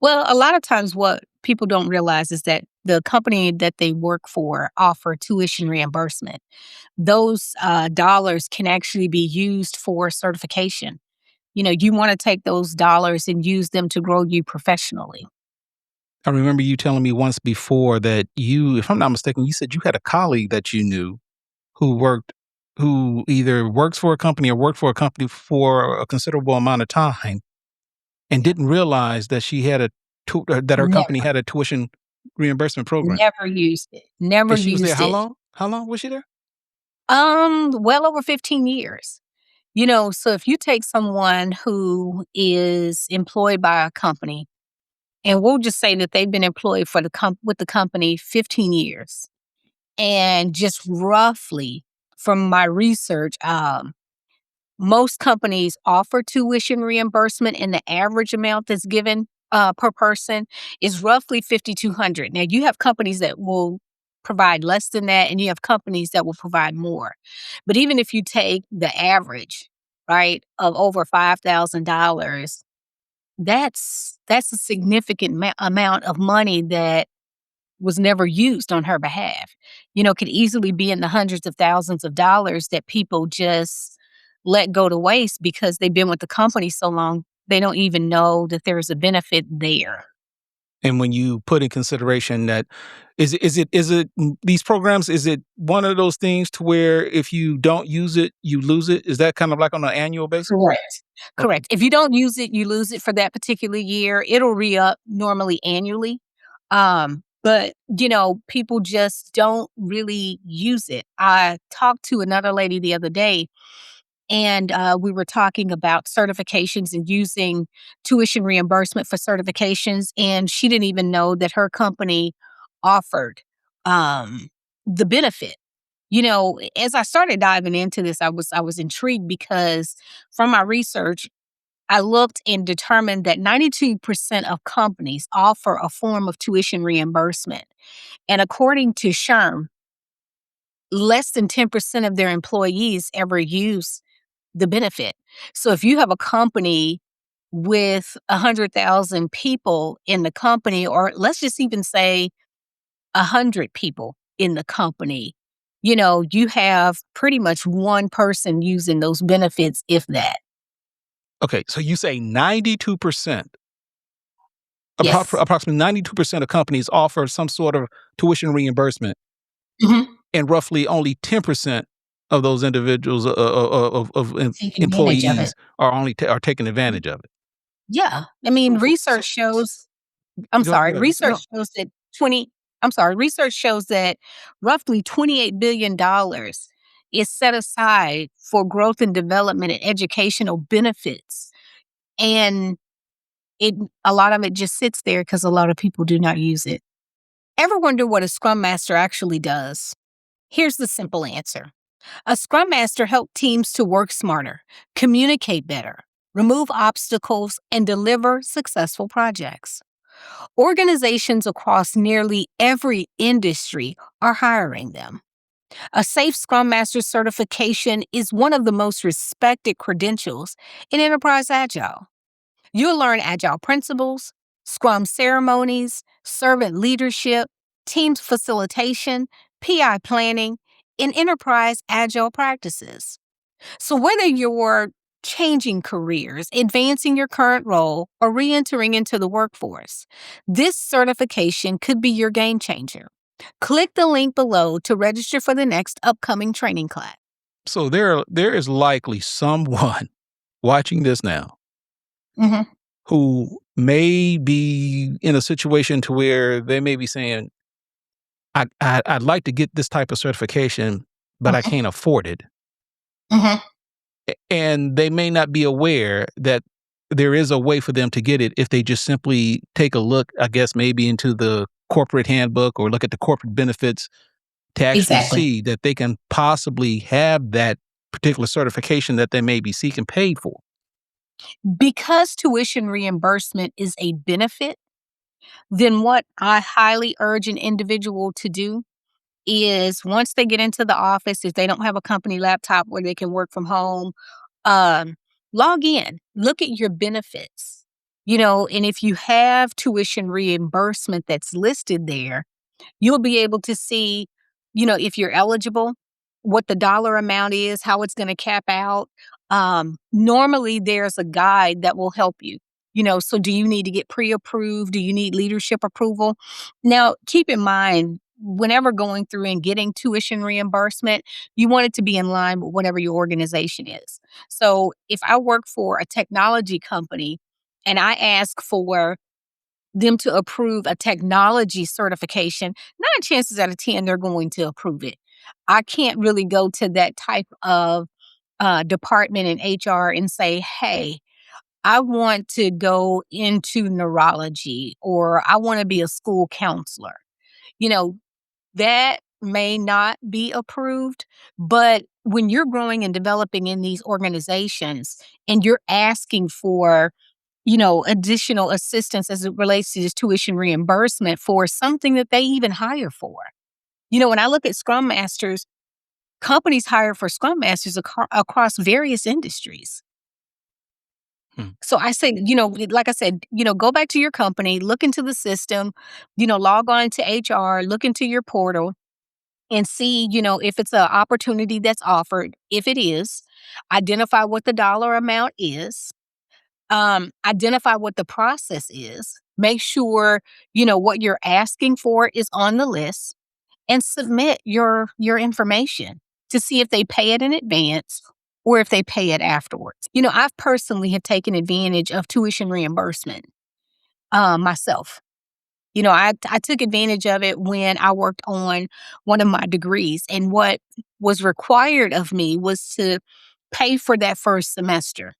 Well, a lot of times what people don't realize is that the company that they work for offer tuition reimbursement. Those dollars can actually be used for certification. You want to take those dollars and use them to grow you professionally. I remember you telling me once before that you, if I'm not mistaken, you said you had a colleague that you knew who worked, who either works for a company or worked for a company for a considerable amount of time and Yeah. didn't realize that that her company Never, had a tuition reimbursement program. never used it. Never And she was there used how it. long? How long was she there? Well over 15 years. So if you take someone who is employed by a company, and we'll just say that they've been employed for with the company 15 years, and just roughly from my research, most companies offer tuition reimbursement, and the average amount that's given per person is roughly 5,200. Now, you have companies that will provide less than that, and you have companies that will provide more. But even if you take the average, right, of over $5,000, that's a significant amount of money that was never used on her behalf. Could easily be in the hundreds of thousands of dollars that people just let go to waste because they've been with the company so long, they don't even know that there's a benefit there. And when you put in consideration that, these programs, is it one of those things to where if you don't use it, you lose it? Is that kind of like on an annual basis? Correct. Okay. Correct. If you don't use it, you lose it for that particular year. It'll re-up normally annually. But people just don't really use it. I talked to another lady the other day, and we were talking about certifications and using tuition reimbursement for certifications, and she didn't even know that her company offered um, the benefit. As I started diving into this, I was intrigued because from my research, I looked and determined that 92% of companies offer a form of tuition reimbursement. And according to SHRM, less than 10% of their employees ever use the benefit. So if you have a company with 100,000 people in the company, or let's just even say 100 people in the company, you have pretty much one person using those benefits, if that. Okay. So you say 92%, Yes. approximately 92% of companies offer some sort of tuition reimbursement, Mhm. and roughly only 10% of those individuals, Take advantage of it. employees are taking advantage of it. Yeah. I mean, So, research shows I'm go sorry, ahead. No. research shows that 20 I'm sorry, research shows that roughly $28 billion is set aside for growth and development and educational benefits. And it a lot of it just sits there because a lot of people do not use it. Ever wonder what a Scrum Master actually does? Here's the simple answer. A Scrum Master helps teams to work smarter, communicate better, remove obstacles, and deliver successful projects. Organizations across nearly every industry are hiring them. A safe Scrum Master certification is one of the most respected credentials in enterprise agile. You'll learn agile principles, Scrum ceremonies, servant leadership, teams facilitation, PI planning, and enterprise agile practices. So, whether you're changing careers, advancing your current role, or re entering into the workforce, this certification could be your game changer. Click the link below to register for the next upcoming training class. So there is likely someone watching this now Hmm. who may be in a situation to where they may be saying, I'd like to get this type of certification, but I can't afford it. Hmm. And they may not be aware that there is a way for them to get it if they just simply take a look, I guess, maybe into the corporate handbook or look at the corporate benefits to actually Exactly. see that they can possibly have that particular certification that they may be seeking paid for. Because tuition reimbursement is a benefit, then what I highly urge an individual to do is once they get into the office, if they don't have a company laptop where they can work from home, um, log in, look at your benefits. And if you have tuition reimbursement that's listed there, you'll be able to see, if you're eligible, what the dollar amount is, how it's going to cap out. Normally, there's a guide that will help you. So do you need to get pre approved? Do you need leadership approval? Now, keep in mind, whenever going through and getting tuition reimbursement, you want it to be in line with whatever your organization is. So if I work for a technology company and I ask for them to approve a technology certification, 9 chances out of 10, they're going to approve it. I can't really go to that type of department in HR and say, hey, I want to go into neurology or I want to be a school counselor. You know, that may not be approved, but when you're growing and developing in these organizations and you're asking for additional assistance as it relates to this tuition reimbursement for something that they even hire for. When I look at Scrum Masters, companies hire for Scrum Masters across various industries. Hmm. So I say, like I said, go back to your company, look into the system, log on to HR, look into your portal and see, if it's an opportunity that's offered. If it is, identify what the dollar amount is. Identify what the process is. Make sure, what you're asking for is on the list and submit your information to see if they pay it in advance or if they pay it afterwards. I've personally have taken advantage of tuition reimbursement myself. I took advantage of it when I worked on one of my degrees. And what was required of me was to pay for that first semester.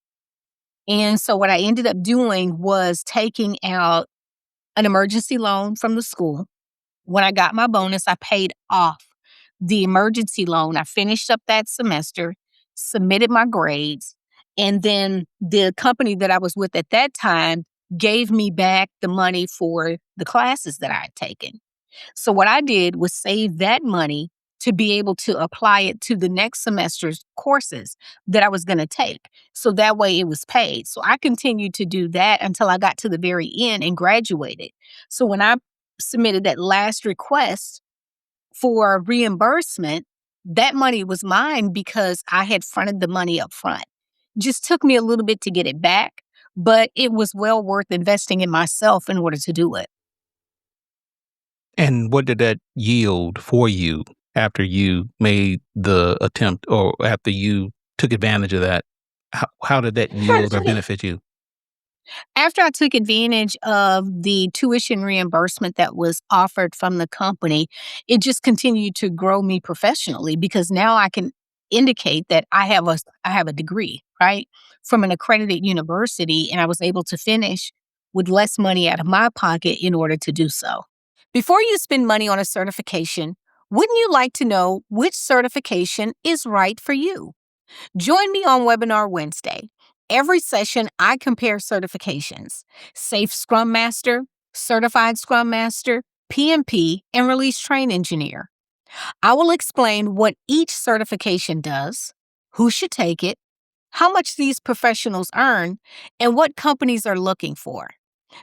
And so what I ended up doing was taking out an emergency loan from the school. When I got my bonus, I paid off the emergency loan. I finished up that semester, submitted my grades, and then the company that I was with at that time gave me back the money for the classes that I had taken. So what I did was save that money to be able to apply it to the next semester's courses that I was going to take. So that way it was paid. So I continued to do that until I got to the very end and graduated. So when I submitted that last request for reimbursement, that money was mine because I had fronted the money up front. Just took me a little bit to get it back, but it was well worth investing in myself in order to do it. And what did that yield for you after you made the attempt or after you took advantage of that? How did that yield or benefit you? After I took advantage of the tuition reimbursement that was offered from the company, it just continued to grow me professionally because now I can indicate that I have a degree, right? From an accredited university and I was able to finish with less money out of my pocket in order to do so. Before you spend money on a certification, wouldn't you like to know which certification is right for you? Join me on Webinar Wednesday. Every session, I compare certifications: Safe Scrum Master, Certified Scrum Master, PMP, and Release Train Engineer. I will explain what each certification does, who should take it, how much these professionals earn, and what companies are looking for.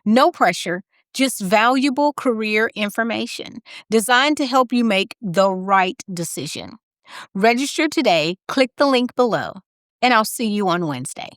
No pressure, just valuable career information designed to help you make the right decision. Register today, click the link below, and I'll see you on Wednesday.